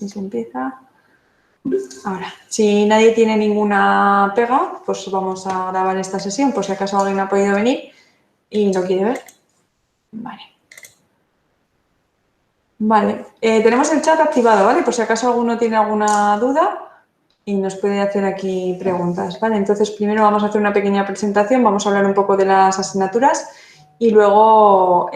Y se empieza. Ahora, si nadie tiene ninguna pega, pues vamos a grabar esta sesión, por si acaso alguien no ha podido venir y lo quiere ver. Vale. Vale, tenemos el chat activado, ¿vale? Por si acaso alguno tiene alguna duda y nos puede hacer aquí preguntas, ¿vale? Entonces, primero vamos a hacer una pequeña presentación, vamos a hablar un poco de las asignaturas y luego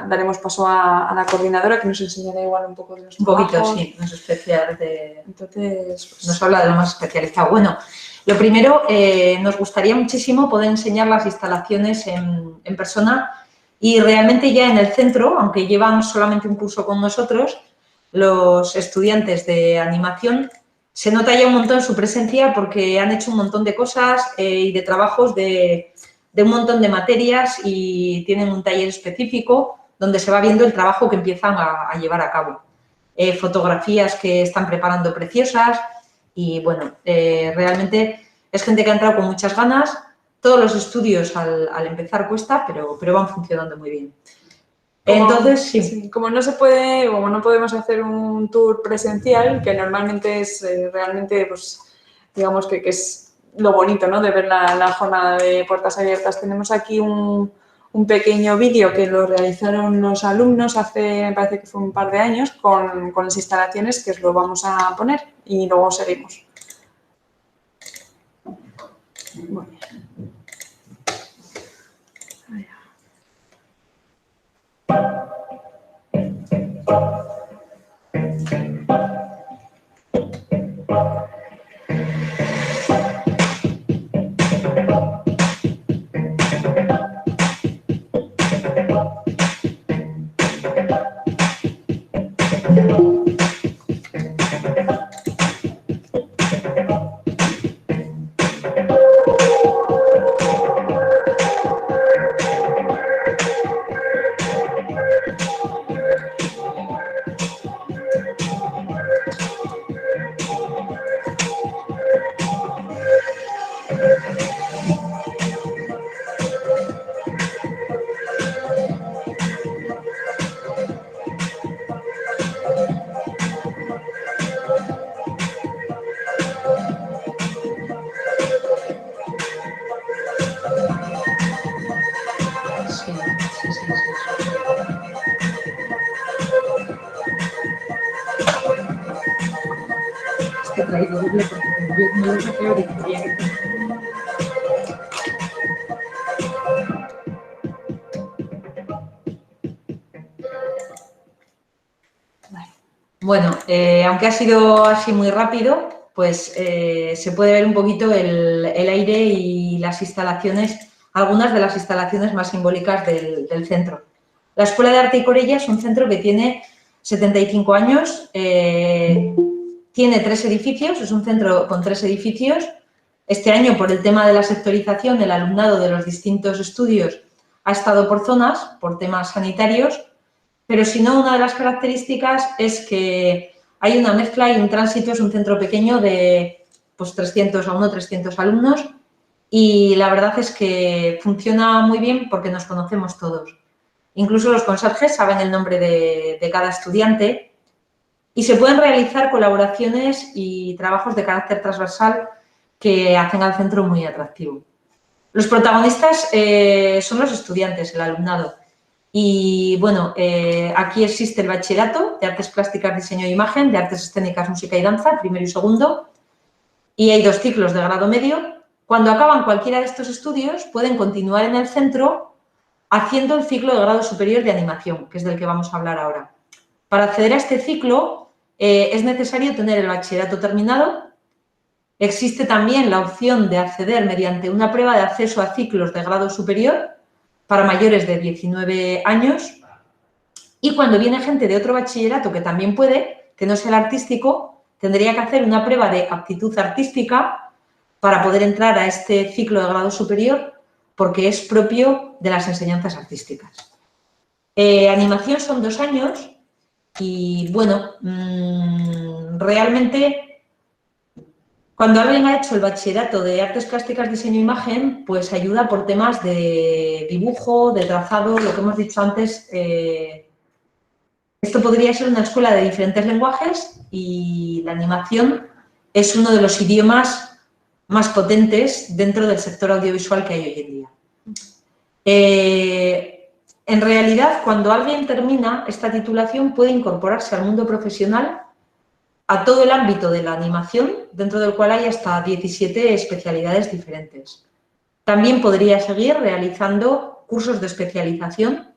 daremos paso a la coordinadora que nos enseñará igual un poco de los trabajos. Un poquito, sí, más especial. Entonces, pues, nos habla de lo más especializado. Bueno, lo primero, nos gustaría muchísimo poder enseñar las instalaciones en persona y realmente ya en el centro, aunque llevan solamente un curso con nosotros, los estudiantes de animación, se nota ya un montón su presencia porque han hecho un montón de cosas y de trabajos de un montón de materias y tienen un taller específico donde se va viendo el trabajo que empiezan a llevar a cabo. Fotografías que están preparando preciosas y, bueno, realmente es gente que ha entrado con muchas ganas. Todos los estudios al empezar cuesta, pero van funcionando muy bien. Entonces, sí. Como no se puede, como no podemos hacer un tour presencial, que normalmente es realmente, pues, digamos que es lo bonito, ¿no? De ver la jornada de puertas abiertas. Tenemos aquí un pequeño vídeo que lo realizaron los alumnos hace, me parece que fue un par de años, con las instalaciones, que os lo vamos a poner y luego seguimos. Bueno. Bueno, aunque ha sido así muy rápido, pues se puede ver un poquito el aire y las instalaciones, algunas de las instalaciones más simbólicas del centro. La Escuela de Arte y Corella es un centro que tiene 75 años, tiene 3 edificios, es un centro con 3 edificios. Este año, por el tema de la sectorización, el alumnado de los distintos estudios ha estado por zonas, por temas sanitarios, pero si no, una de las características es que hay una mezcla y un tránsito, es un centro pequeño de pues 300 alumnos y la verdad es que funciona muy bien porque nos conocemos todos. Incluso los conserjes saben el nombre de cada estudiante y se pueden realizar colaboraciones y trabajos de carácter transversal que hacen al centro muy atractivo. Los protagonistas son los estudiantes, el alumnado. Y, bueno, aquí existe el bachillerato de Artes Plásticas, Diseño e Imagen, de Artes Escénicas, Música y Danza, primero y segundo, y hay 2 ciclos de grado medio. Cuando acaban cualquiera de estos estudios, pueden continuar en el centro haciendo el ciclo de grado superior de animación, que es del que vamos a hablar ahora. Para acceder a este ciclo es necesario tener el bachillerato terminado. Existe también la opción de acceder mediante una prueba de acceso a ciclos de grado superior para mayores de 19 años y cuando viene gente de otro bachillerato que también puede, que no sea el artístico, tendría que hacer una prueba de aptitud artística para poder entrar a este ciclo de grado superior porque es propio de las enseñanzas artísticas. Animación son 2 años y, bueno, realmente cuando alguien ha hecho el bachillerato de Artes Plásticas, Diseño e Imagen, pues ayuda por temas de dibujo, de trazado, lo que hemos dicho antes, Esto podría ser una escuela de diferentes lenguajes y la animación es uno de los idiomas más potentes dentro del sector audiovisual que hay hoy en día. En realidad, cuando alguien termina esta titulación, puede incorporarse al mundo profesional a todo el ámbito de la animación, dentro del cual hay hasta 17 especialidades diferentes. También podría seguir realizando cursos de especialización,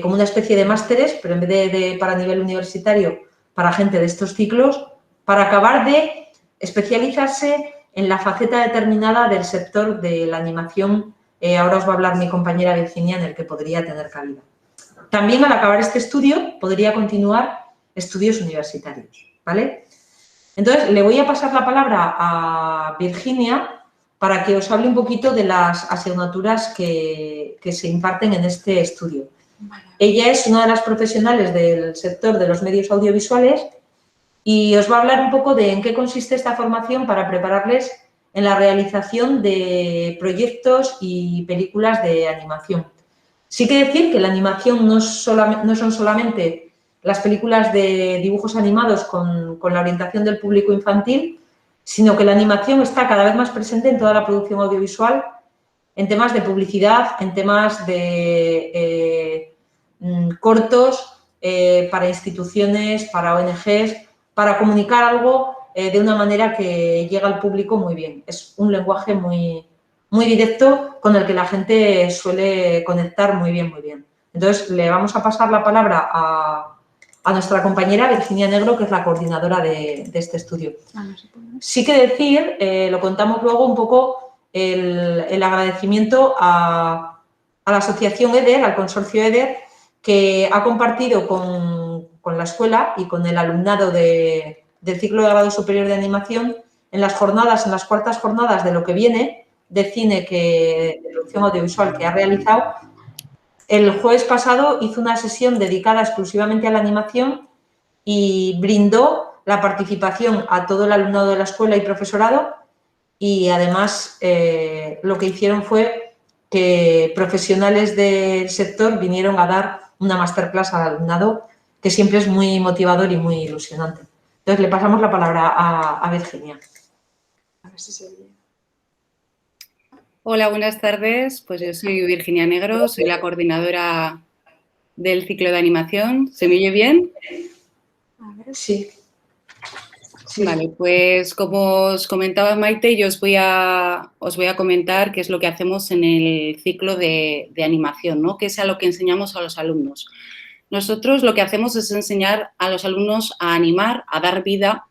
como una especie de másteres, pero en vez de para nivel universitario, para gente de estos ciclos, para acabar de especializarse en la faceta determinada del sector de la animación. Ahora os va a hablar mi compañera Virginia, en el que podría tener cabida. También, al acabar este estudio, podría continuar estudios universitarios, ¿vale? Entonces, le voy a pasar la palabra a Virginia para que os hable un poquito de las asignaturas que se imparten en este estudio. Ella es una de las profesionales del sector de los medios audiovisuales y os va a hablar un poco de en qué consiste esta formación para prepararles en la realización de proyectos y películas de animación. Sí que decir que la animación no son solamente las películas de dibujos animados con la orientación del público infantil, sino que la animación está cada vez más presente en toda la producción audiovisual, en temas de publicidad, en temas de cortos para instituciones, para ONGs, para comunicar algo de una manera que llega al público muy bien. Es un lenguaje muy directo con el que la gente suele conectar muy bien, muy bien. Entonces, le vamos a pasar la palabra a nuestra compañera Virginia Negro, que es la coordinadora de este estudio. Sí que decir, lo contamos luego un poco, el agradecimiento a la asociación EDER, al consorcio EDER, que ha compartido con la escuela y con el alumnado del ciclo de grado superior de animación en las jornadas, en las cuartas jornadas de lo que viene, de cine, de producción audiovisual que ha realizado. El jueves pasado hizo una sesión dedicada exclusivamente a la animación y brindó la participación a todo el alumnado de la escuela y profesorado, y además lo que hicieron fue que profesionales del sector vinieron a dar una masterclass al alumnado, que siempre es muy motivador y muy ilusionante. Entonces, le pasamos la palabra a Virginia. A ver si se oye. Hola, buenas tardes. Pues yo soy Virginia Negro, soy la coordinadora del ciclo de animación. ¿Se me oye bien? A ver. Sí. Vale, pues como os comentaba Maite, yo os voy a comentar qué es lo que hacemos en el ciclo de animación, ¿no? Qué es a lo que enseñamos a los alumnos. Nosotros lo que hacemos es enseñar a los alumnos a animar, a dar vida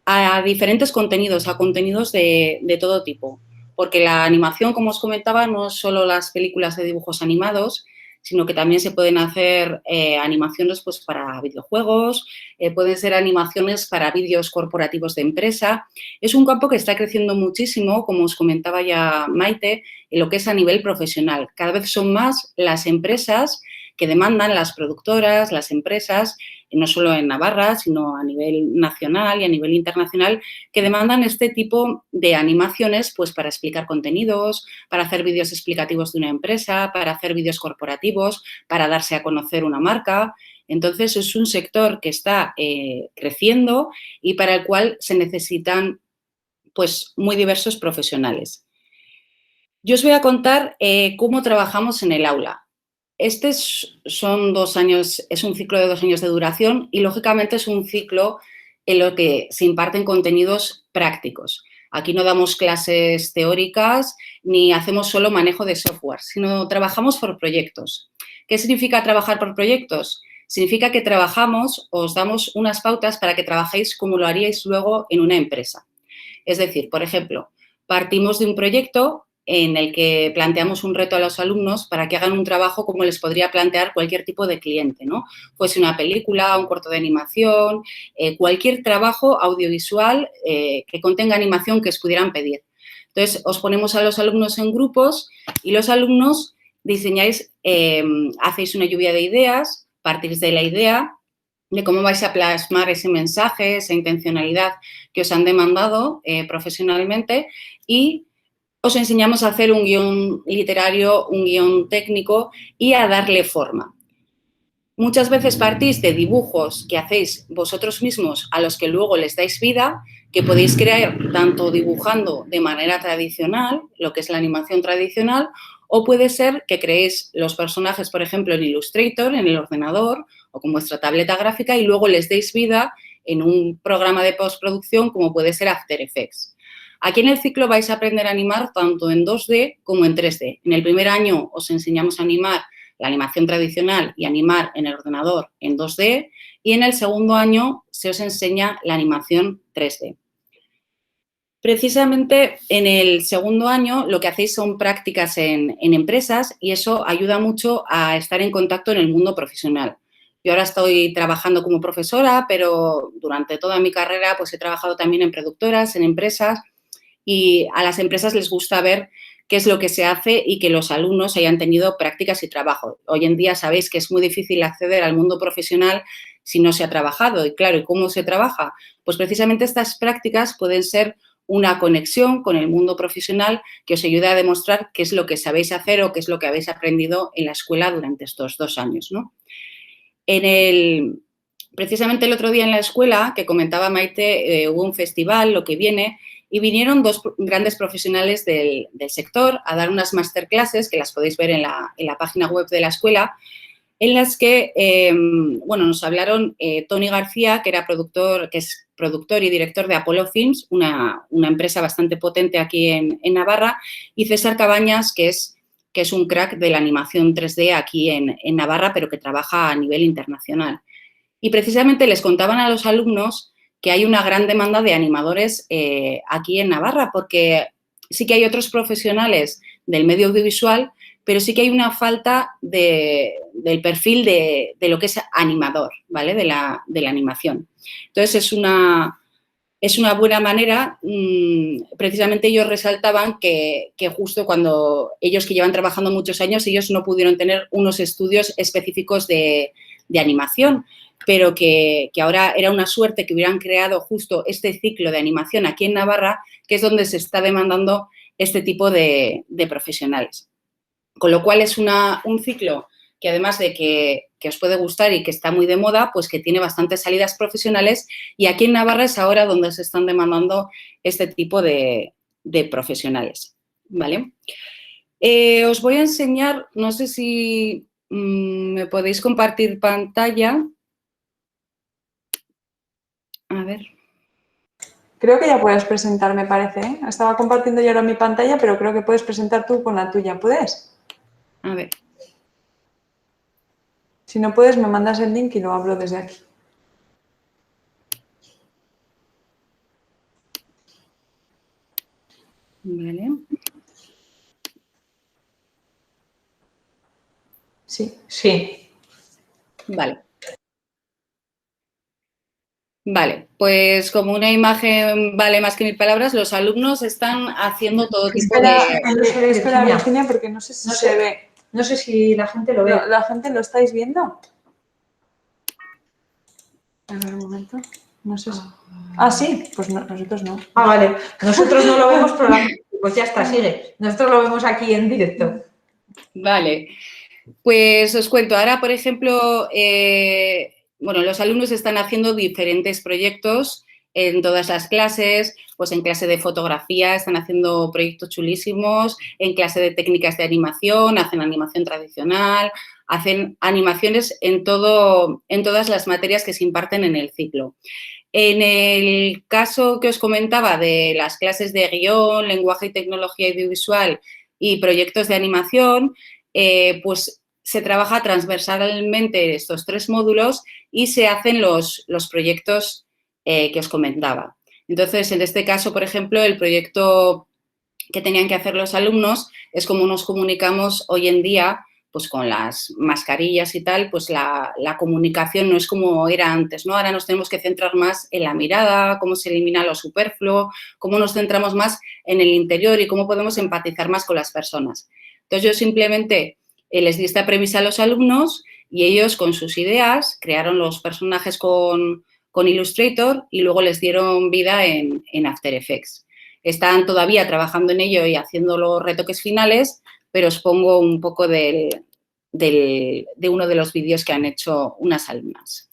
a diferentes contenidos, a contenidos de todo tipo. Porque la animación, como os comentaba, no es solo las películas de dibujos animados, sino que también se pueden hacer animaciones pues, para videojuegos, pueden ser animaciones para vídeos corporativos de empresa. Es un campo que está creciendo muchísimo, como os comentaba ya Maite, en lo que es a nivel profesional. Cada vez son más las empresas que demandan, las productoras, las empresas, no solo en Navarra, sino a nivel nacional y a nivel internacional, que demandan este tipo de animaciones pues, para explicar contenidos, para hacer vídeos explicativos de una empresa, para hacer vídeos corporativos, para darse a conocer una marca. Entonces, es un sector que está creciendo y para el cual se necesitan pues, muy diversos profesionales. Yo os voy a contar cómo trabajamos en el aula. Son 2 años, es un ciclo de 2 años de duración y, lógicamente, es un ciclo en lo que se imparten contenidos prácticos. Aquí no damos clases teóricas ni hacemos solo manejo de software, sino trabajamos por proyectos. ¿Qué significa trabajar por proyectos? Significa que os damos unas pautas para que trabajéis como lo haríais luego en una empresa. Es decir, por ejemplo, partimos de un proyecto en el que planteamos un reto a los alumnos para que hagan un trabajo como les podría plantear cualquier tipo de cliente, ¿no? Fuese una película, un corto de animación, cualquier trabajo audiovisual que contenga animación que os pudieran pedir. Entonces, os ponemos a los alumnos en grupos y los alumnos diseñáis, hacéis una lluvia de ideas, partís de la idea de cómo vais a plasmar ese mensaje, esa intencionalidad que os han demandado profesionalmente, y os enseñamos a hacer un guión literario, un guión técnico y a darle forma. Muchas veces partís de dibujos que hacéis vosotros mismos a los que luego les dais vida, que podéis crear tanto dibujando de manera tradicional, lo que es la animación tradicional, o puede ser que creéis los personajes, por ejemplo, en Illustrator, en el ordenador, o con vuestra tableta gráfica, y luego les deis vida en un programa de postproducción como puede ser After Effects. Aquí en el ciclo vais a aprender a animar tanto en 2D como en 3D. En el primer año os enseñamos a animar la animación tradicional y animar en el ordenador en 2D, y en el segundo año se os enseña la animación 3D. Precisamente en el segundo año lo que hacéis son prácticas en empresas y eso ayuda mucho a estar en contacto en el mundo profesional. Yo ahora estoy trabajando como profesora, pero durante toda mi carrera pues he trabajado también en productoras, en empresas, y a las empresas les gusta ver qué es lo que se hace y que los alumnos hayan tenido prácticas y trabajo. Hoy en día sabéis que es muy difícil acceder al mundo profesional si no se ha trabajado. Y claro, ¿y cómo se trabaja? Pues precisamente estas prácticas pueden ser una conexión con el mundo profesional que os ayude a demostrar qué es lo que sabéis hacer o qué es lo que habéis aprendido en la escuela durante estos 2 años, ¿no? Precisamente el otro día en la escuela, que comentaba Maite, hubo un festival, Lo que viene, y vinieron 2 grandes profesionales del sector a dar unas masterclasses, que las podéis ver en la página web de la escuela, en las que, nos hablaron Tony García, que es productor y director de Apollo Films, una empresa bastante potente aquí en Navarra, y César Cabañas, que es un crack de la animación 3D aquí en Navarra, pero que trabaja a nivel internacional. Y precisamente les contaban a los alumnos que hay una gran demanda de animadores aquí en Navarra, porque sí que hay otros profesionales del medio audiovisual, pero sí que hay una falta del perfil de lo que es animador, ¿vale? De la animación. Entonces, es una buena manera. Precisamente ellos resaltaban que justo cuando ellos, que llevan trabajando muchos años, ellos no pudieron tener unos estudios específicos de animación, pero que ahora era una suerte que hubieran creado justo este ciclo de animación aquí en Navarra, que es donde se está demandando este tipo de profesionales. Con lo cual es un ciclo que además de que os puede gustar y que está muy de moda, pues que tiene bastantes salidas profesionales, y aquí en Navarra es ahora donde se están demandando este tipo de profesionales, ¿vale? Os voy a enseñar, no sé si me podéis compartir pantalla. A ver. Creo que ya puedes presentar, me parece, ¿eh? Estaba compartiendo yo ahora mi pantalla, pero creo que puedes presentar tú con la tuya. ¿Puedes? A ver. Si no puedes, me mandas el link y lo abro desde aquí. Vale. Sí. Sí. Vale. Vale, pues como una imagen vale más que 1000 palabras, los alumnos están haciendo todo tipo de... Espera, Virginia, porque no sé si se ve. No sé si la gente lo ve. ¿La gente lo estáis viendo? A ver, un momento. No sé si... Ah, sí, pues no, nosotros no. Ah, vale. Nosotros no lo vemos, pero pues ya está, sigue. Nosotros lo vemos aquí en directo. Vale, pues os cuento. Ahora, por ejemplo, los alumnos están haciendo diferentes proyectos en todas las clases, pues en clase de fotografía están haciendo proyectos chulísimos, en clase de técnicas de animación, hacen animación tradicional, hacen animaciones en todas las materias que se imparten en el ciclo. En el caso que os comentaba de las clases de guión, lenguaje y tecnología audiovisual y proyectos de animación, pues se trabaja transversalmente estos 3 módulos y se hacen los proyectos que os comentaba. Entonces, en este caso, por ejemplo, el proyecto que tenían que hacer los alumnos es cómo nos comunicamos hoy en día, pues con las mascarillas y tal, pues la comunicación no es como era antes, ¿no? Ahora nos tenemos que centrar más en la mirada, cómo se elimina lo superfluo, cómo nos centramos más en el interior y cómo podemos empatizar más con las personas. Entonces, yo simplemente les di esta premisa a los alumnos y ellos con sus ideas crearon los personajes con Illustrator y luego les dieron vida en After Effects. Están todavía trabajando en ello y haciendo los retoques finales, pero os pongo un poco del de uno de los vídeos que han hecho unas alumnas.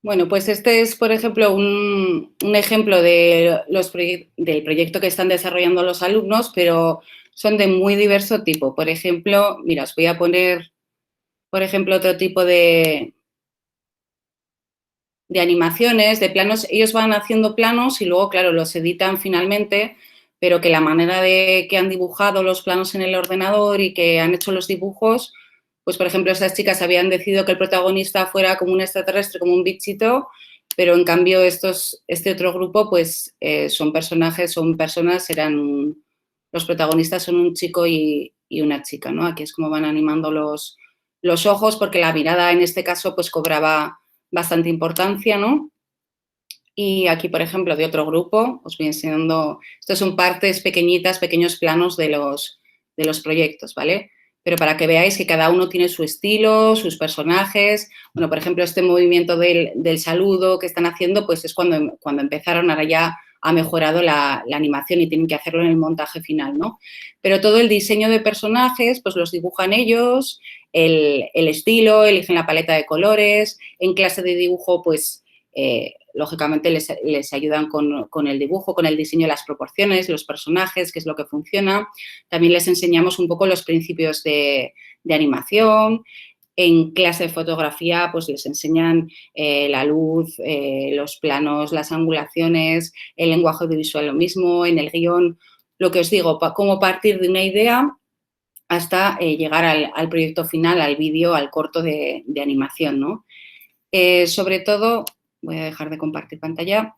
Bueno, pues este es, por ejemplo, un ejemplo del proyecto que están desarrollando los alumnos, pero son de muy diverso tipo. Por ejemplo, mira, os voy a poner, por ejemplo, otro tipo de animaciones, de planos. Ellos van haciendo planos y luego, claro, los editan finalmente, pero que la manera de que han dibujado los planos en el ordenador y que han hecho los dibujos, pues, por ejemplo, estas chicas habían decidido que el protagonista fuera como un extraterrestre, como un bichito, pero en cambio este otro grupo, pues, son personajes, son personas, los protagonistas son un chico y una chica, ¿no? Aquí es como van animando los ojos, porque la mirada en este caso, pues, cobraba bastante importancia, ¿no? Y aquí, por ejemplo, de otro grupo, os voy enseñando, estos son partes pequeñitas, pequeños planos de los proyectos, ¿vale? Pero para que veáis que cada uno tiene su estilo, sus personajes. Bueno, por ejemplo, este movimiento del saludo que están haciendo, pues es cuando empezaron, ahora ya ha mejorado la animación y tienen que hacerlo en el montaje final, ¿no? Pero todo el diseño de personajes, pues los dibujan ellos, el estilo, eligen la paleta de colores, en clase de dibujo, pues, lógicamente les ayudan con el dibujo, con el diseño de las proporciones, los personajes, qué es lo que funciona. También les enseñamos un poco los principios de animación. En clase de fotografía, pues les enseñan la luz, los planos, las angulaciones, el lenguaje audiovisual lo mismo, en el guión, lo que os digo, cómo partir de una idea hasta llegar al proyecto final, al vídeo, al corto de animación, ¿no? Sobre todo, voy a dejar de compartir pantalla.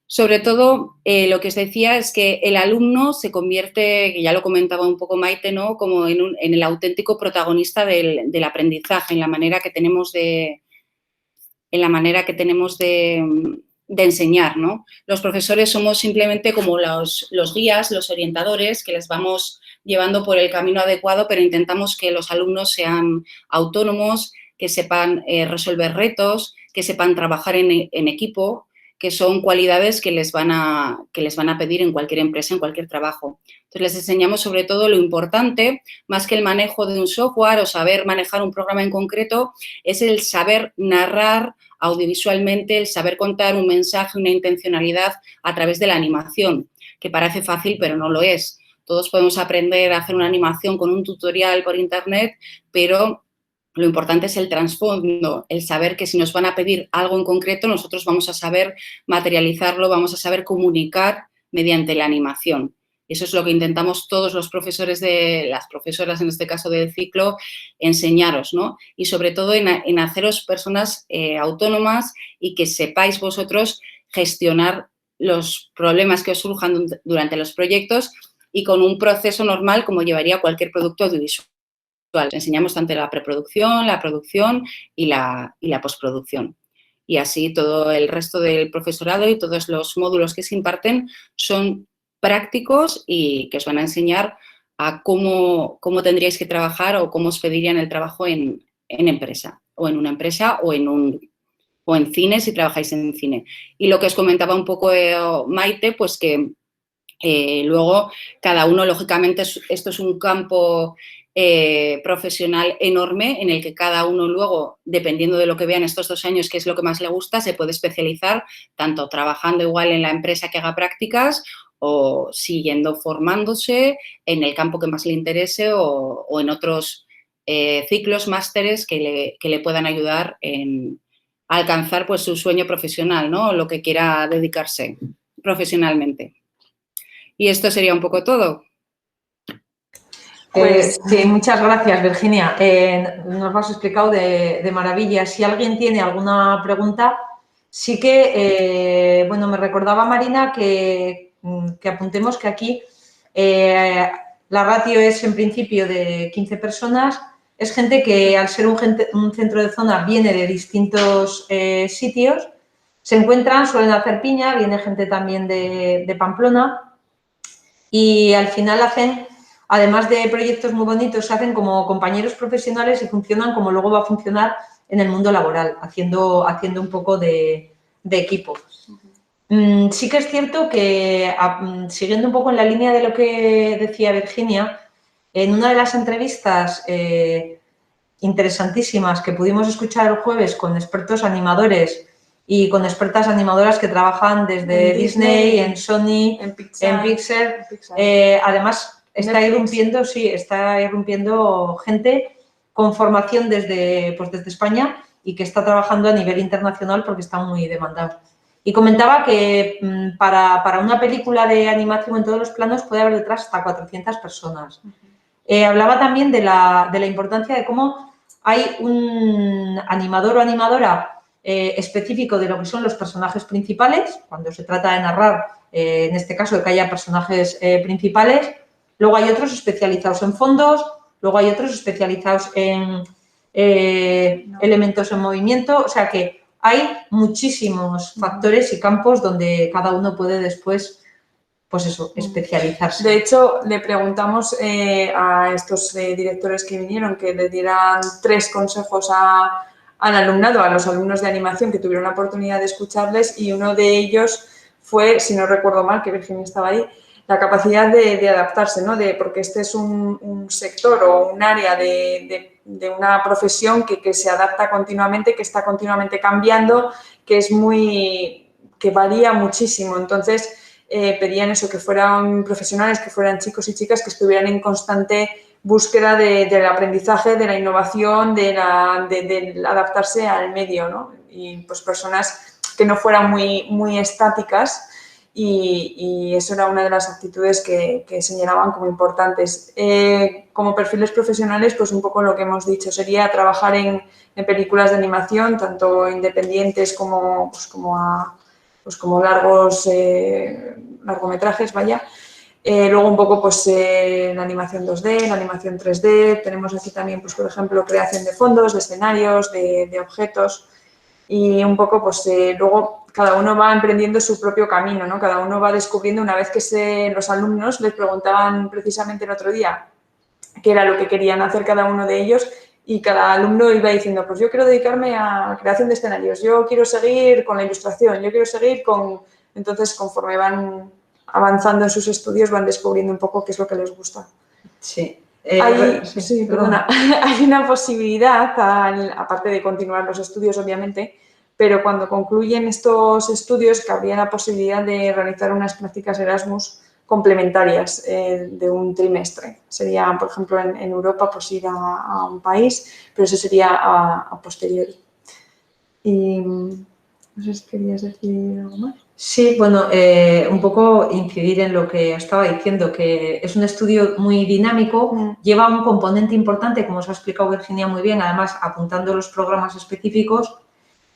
Sobre todo, lo que os decía es que el alumno se convierte, que ya lo comentaba un poco Maite, ¿no? Como en el auténtico protagonista del aprendizaje, en la manera que tenemos de enseñar, ¿no? Los profesores somos simplemente como los guías, los orientadores, que les vamos llevando por el camino adecuado, pero intentamos que los alumnos sean autónomos, que sepan resolver retos, que sepan trabajar en equipo, que son cualidades que les van a pedir en cualquier empresa, en cualquier trabajo. Entonces, les enseñamos sobre todo lo importante, más que el manejo de un software o saber manejar un programa en concreto, es el saber narrar audiovisualmente, el saber contar un mensaje, una intencionalidad a través de la animación, que parece fácil, pero no lo es. Todos podemos aprender a hacer una animación con un tutorial por internet, pero lo importante es el trasfondo, el saber que si nos van a pedir algo en concreto, nosotros vamos a saber materializarlo, vamos a saber comunicar mediante la animación. Eso es lo que intentamos todos los profesores, las profesoras en este caso del ciclo, enseñaros, ¿no? Y sobre todo en haceros personas autónomas y que sepáis vosotros gestionar los problemas que os surjan durante los proyectos y con un proceso normal como llevaría cualquier producto audiovisual. Enseñamos tanto la preproducción, la producción y la postproducción. Y así todo el resto del profesorado y todos los módulos que se imparten son prácticos y que os van a enseñar a cómo tendríais que trabajar o cómo os pedirían el trabajo en empresa, o en una empresa o en cine si trabajáis en cine. Y lo que os comentaba un poco Maite, pues que luego cada uno, lógicamente, esto es un campo profesional enorme en el que cada uno luego, dependiendo de lo que vean estos 2 años, qué es lo que más le gusta, se puede especializar tanto trabajando igual en la empresa que haga prácticas o siguiendo formándose en el campo que más le interese o en otros ciclos, másteres que le puedan ayudar a alcanzar pues, su sueño profesional, ¿no? O lo que quiera dedicarse profesionalmente. Y esto sería un poco todo. Pues sí, muchas gracias, Virginia. Nos lo has explicado de maravilla. Si alguien tiene alguna pregunta, sí que, bueno, me recordaba Marina que apuntemos que aquí la ratio es en principio de 15 personas. Es gente que al ser un centro de zona viene de distintos sitios, se encuentran, suelen hacer piña, viene gente también de Pamplona y al final hacen, además de proyectos muy bonitos, se hacen como compañeros profesionales y funcionan como luego va a funcionar en el mundo laboral, haciendo un poco de equipo. Sí que es cierto que, siguiendo un poco en la línea de lo que decía Virginia, en una de las entrevistas interesantísimas que pudimos escuchar el jueves con expertos animadores y con expertas animadoras que trabajan desde Disney, en Sony, en Pixar. Además, está irrumpiendo gente con formación desde España y que está trabajando a nivel internacional porque está muy demandado. Y comentaba que para una película de animación en todos los planos puede haber detrás hasta 400 personas. Hablaba también de la importancia de cómo hay un animador o animadora específico de lo que son los personajes principales, cuando se trata de narrar, en este caso, de que haya personajes principales. Luego hay otros especializados en fondos, luego hay otros especializados en elementos en movimiento, o sea que hay muchísimos factores y campos donde cada uno puede después, pues eso, especializarse. De hecho, le preguntamos a estos directores que vinieron que le dieran 3 consejos al alumnado, a los alumnos de animación que tuvieron la oportunidad de escucharles, y uno de ellos fue, si no recuerdo mal, que Virginia estaba ahí, la capacidad de adaptarse, ¿no? Porque este es un sector o un área de una profesión que se adapta continuamente, que está continuamente cambiando, que varía muchísimo. Entonces, pedían eso, que fueran profesionales, que fueran chicos y chicas que estuvieran en constante búsqueda del aprendizaje, de la innovación, de adaptarse al medio, ¿no? Y pues personas que no fueran muy estáticas, y eso era una de las actitudes que señalaban como importantes. Como perfiles profesionales, pues un poco lo que hemos dicho sería trabajar en películas de animación, tanto independientes como largometrajes, vaya. Luego un poco pues la animación 2D, la animación 3D, tenemos aquí también pues por ejemplo creación de fondos, de escenarios, de objetos, y un poco pues luego cada uno va emprendiendo su propio camino, ¿no? Cada uno va descubriendo, una vez que los alumnos les preguntaban precisamente el otro día qué era lo que querían hacer cada uno de ellos, y cada alumno iba diciendo, pues yo quiero dedicarme a creación de escenarios, yo quiero seguir con la ilustración, yo quiero seguir con... Entonces, conforme van avanzando en sus estudios, van descubriendo un poco qué es lo que les gusta. Sí. Perdona. Hay una posibilidad, aparte de continuar los estudios, obviamente, pero cuando concluyen estos estudios, cabría la posibilidad de realizar unas prácticas Erasmus complementarias de un trimestre. Sería, por ejemplo, en Europa, pues ir a un país, pero eso sería a posteriori. Y no sé si querías decir algo más. Sí, bueno, un poco incidir en lo que estaba diciendo, que es un estudio muy dinámico, lleva un componente importante, como os ha explicado Virginia muy bien, además apuntando los programas específicos,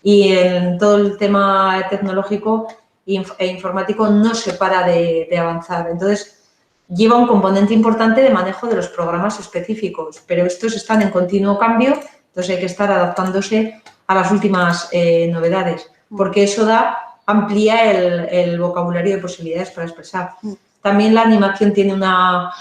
y en todo el tema tecnológico e informático no se para de avanzar. Entonces, lleva un componente importante de manejo de los programas específicos, pero estos están en continuo cambio, entonces hay que estar adaptándose a las últimas novedades, porque eso amplía el vocabulario de posibilidades para expresar. También la animación tiene una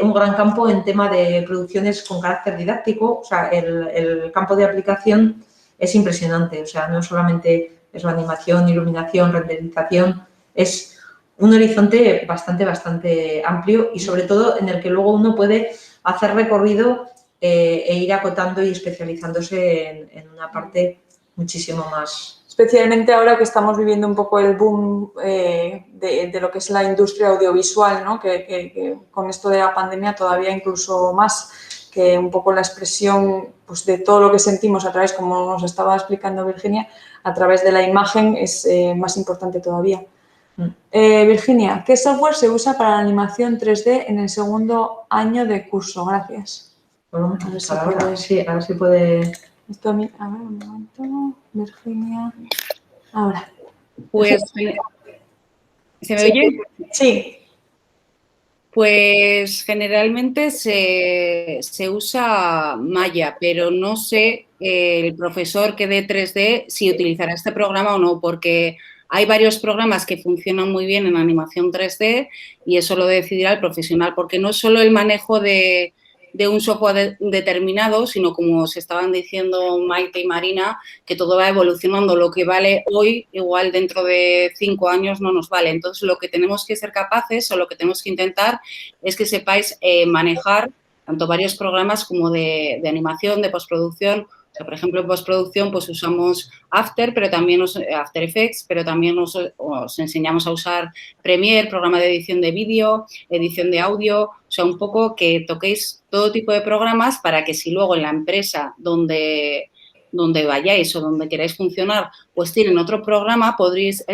un gran campo en tema de producciones con carácter didáctico. O sea, el campo de aplicación es impresionante. O sea, no solamente es la animación, iluminación, renderización, es un horizonte bastante amplio y sobre todo en el que luego uno puede hacer recorrido e ir acotando y especializándose en una parte muchísimo más. Especialmente ahora que estamos viviendo un poco el boom de lo que es la industria audiovisual, ¿no? Que con esto de la pandemia todavía incluso más, que un poco la expresión pues, de todo lo que sentimos a través, como nos estaba explicando Virginia, a través de la imagen es más importante todavía. Virginia, ¿qué software se usa para la animación 3D en el segundo año de curso? Gracias. Bueno, a ver si puede. Sí, a ver si puede. Esto a ver, un momento. Virginia. Ahora. Pues, ¿se me oye? Sí. Pues generalmente se usa Maya, pero no sé el profesor que dé 3D si utilizará este programa o no, porque hay varios programas que funcionan muy bien en animación 3D y eso lo decidirá el profesional, porque no es solo el manejo de un software determinado, sino como se estaban diciendo Maite y Marina, que todo va evolucionando. Lo que vale hoy, igual dentro de 5 años no nos vale. Entonces, lo que tenemos que ser capaces o lo que tenemos que intentar es que sepáis manejar tanto varios programas como de animación, de postproducción. O sea, por ejemplo, en postproducción pues usamos After, pero también After Effects, pero también os enseñamos a usar Premiere, programa de edición de vídeo, edición de audio, o sea, un poco que toquéis todo tipo de programas para que si luego en la empresa donde vayáis o donde queráis funcionar, pues tienen otro programa, podréis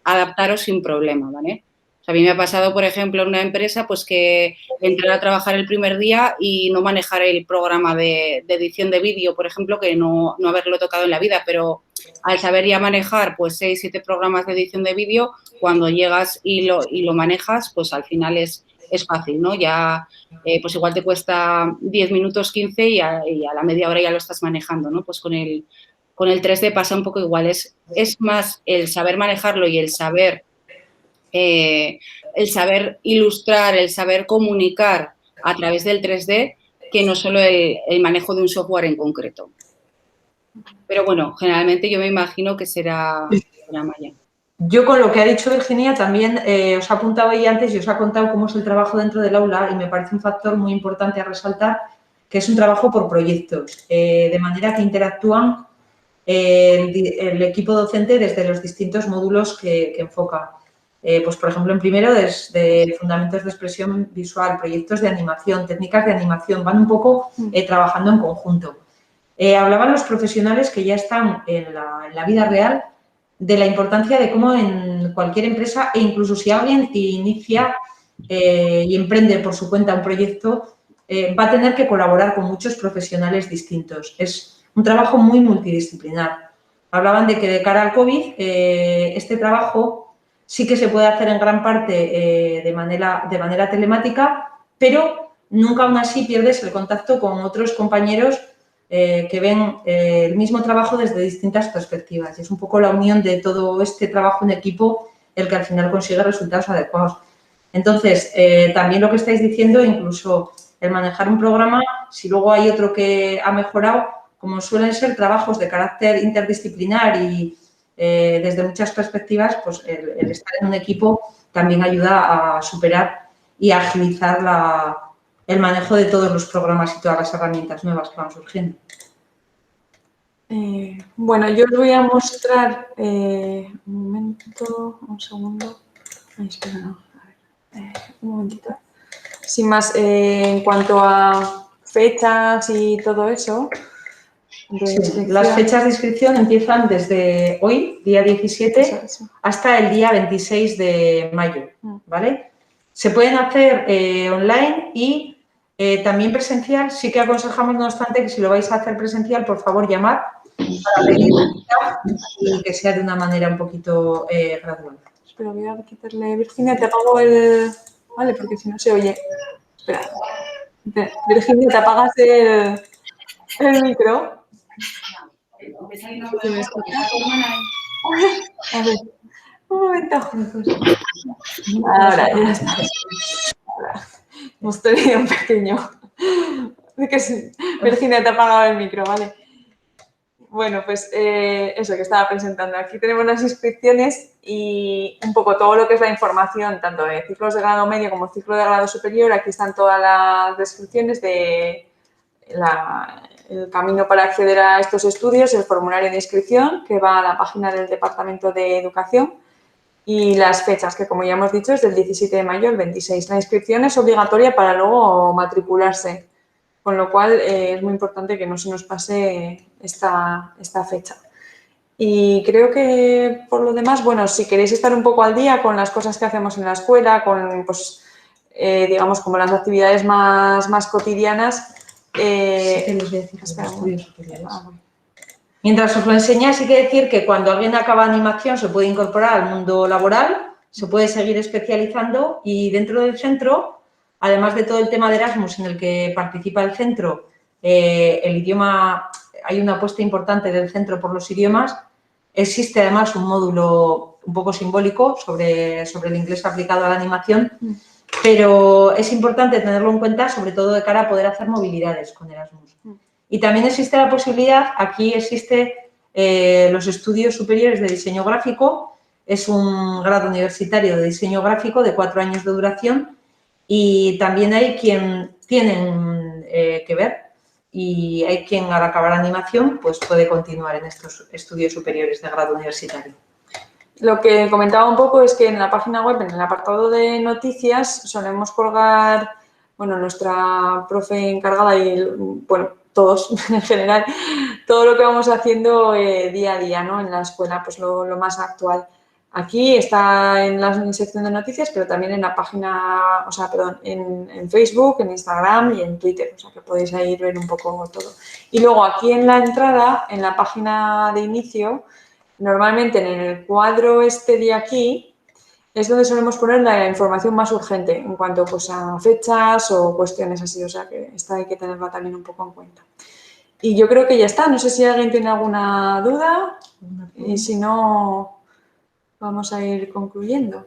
adaptaros sin problema, ¿vale? O sea, a mí me ha pasado, por ejemplo, en una empresa pues que entrar a trabajar el primer día y no manejar el programa de edición de vídeo, por ejemplo, que no haberlo tocado en la vida, pero al saber ya manejar pues 6, 7 programas de edición de vídeo, cuando llegas y lo manejas, pues al final es fácil, ¿no? Ya pues igual te cuesta 10 minutos, 15 y a la media hora ya lo estás manejando, ¿no? Pues con el 3D pasa un poco igual, es más el saber manejarlo y el saber ilustrar, el saber comunicar a través del 3D que no solo el manejo de un software en concreto. Pero bueno, generalmente yo me imagino que será Maya. Yo con lo que ha dicho Virginia también os he apuntado ahí antes y os he contado cómo es el trabajo dentro del aula y me parece un factor muy importante a resaltar que es un trabajo por proyectos, de manera que interactúan el equipo docente desde los distintos módulos que enfoca. Pues, por ejemplo, en primero, desde fundamentos de expresión visual, proyectos de animación, técnicas de animación, van un poco trabajando en conjunto. Hablaban los profesionales que ya están en la vida real de la importancia de cómo en cualquier empresa e incluso si alguien inicia y emprende por su cuenta un proyecto, va a tener que colaborar con muchos profesionales distintos. Es un trabajo muy multidisciplinar. Hablaban de que de cara al COVID este trabajo sí que se puede hacer en gran parte de manera telemática, pero nunca aún así pierdes el contacto con otros compañeros que ven el mismo trabajo desde distintas perspectivas. Y es un poco la unión de todo este trabajo en equipo el que al final consigue resultados adecuados. Entonces, también lo que estáis diciendo, incluso el manejar un programa, si luego hay otro que ha mejorado, como suelen ser trabajos de carácter interdisciplinar y desde muchas perspectivas, pues el estar en un equipo también ayuda a superar y a agilizar el manejo de todos los programas y todas las herramientas nuevas que van surgiendo. Bueno, yo os voy a mostrar un momento, un segundo. Ay, espera, no. A ver, un momentito. Sin más, en cuanto a fechas y todo eso. Sí, las fechas de inscripción empiezan desde hoy, día 17, hasta el día 26 de mayo, ¿vale? Se pueden hacer online y también presencial. Sí que aconsejamos, no obstante, que si lo vais a hacer presencial, por favor, llamad para pedir y que sea de una manera un poquito gradual. Espera, voy a quitarle... Virginia, te apago el... Vale, porque si no se oye. Espera. Virginia, te apagas el micro. A ver, un momento. Ahora, ya está. Hemos tenido un pequeño... Virginia, te ha apagado el micro, ¿vale? Bueno, pues eso que estaba presentando. Aquí tenemos las inscripciones y un poco todo lo que es la información, tanto de ciclos de grado medio como ciclo de grado superior. Aquí están todas las descripciones de el camino para acceder a estos estudios, el formulario de inscripción que va a la página del Departamento de Educación y las fechas, que como ya hemos dicho es del 17 de mayo al 26. La inscripción es obligatoria para luego matricularse, con lo cual es muy importante que no se nos pase esta fecha. Y creo que por lo demás, bueno, si queréis estar un poco al día con las cosas que hacemos en la escuela, con, pues, digamos, como las actividades más cotidianas. Sí que les voy a decir espera, los estudios superiores. Mientras os lo enseña, sí que decir que cuando alguien acaba animación se puede incorporar al mundo laboral, se puede seguir especializando y dentro del centro, además de todo el tema de Erasmus en el que participa el centro, el idioma, hay una apuesta importante del centro por los idiomas, existe además un módulo un poco simbólico sobre el inglés aplicado a la animación, pero es importante tenerlo en cuenta, sobre todo de cara a poder hacer movilidades con Erasmus. Y también existe la posibilidad, aquí existe los estudios superiores de diseño gráfico, es un grado universitario de diseño gráfico de 4 años de duración y también hay quien tienen que ver y hay quien al acabar animación pues puede continuar en estos estudios superiores de grado universitario. Lo que comentaba un poco es que en la página web, en el apartado de noticias, solemos colgar, bueno, nuestra profe encargada y, bueno, todos en general, todo lo que vamos haciendo día a día, ¿no? En la escuela, pues lo más actual. Aquí está en la sección de noticias, pero también en la página, o sea, perdón, en Facebook, en Instagram y en Twitter, o sea, que podéis ahí ver un poco todo. Y luego aquí en la entrada, en la página de inicio, normalmente en el cuadro este de aquí es donde solemos poner la información más urgente en cuanto pues, a fechas o cuestiones así, o sea que esta hay que tenerla también un poco en cuenta. Y yo creo que ya está, no sé si alguien tiene alguna duda y si no, vamos a ir concluyendo.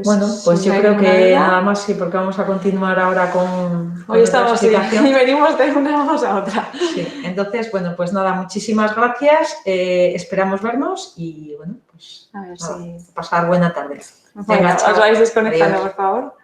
Bueno, pues yo creo que nada más, sí, porque vamos a continuar ahora con hoy estamos la explicación. Y venimos de una vamos a otra. Sí, entonces, bueno, pues nada, muchísimas gracias, esperamos vernos y bueno, pues a ver nada, si... pasar buena tarde. Bueno, os vais desconectando, por favor.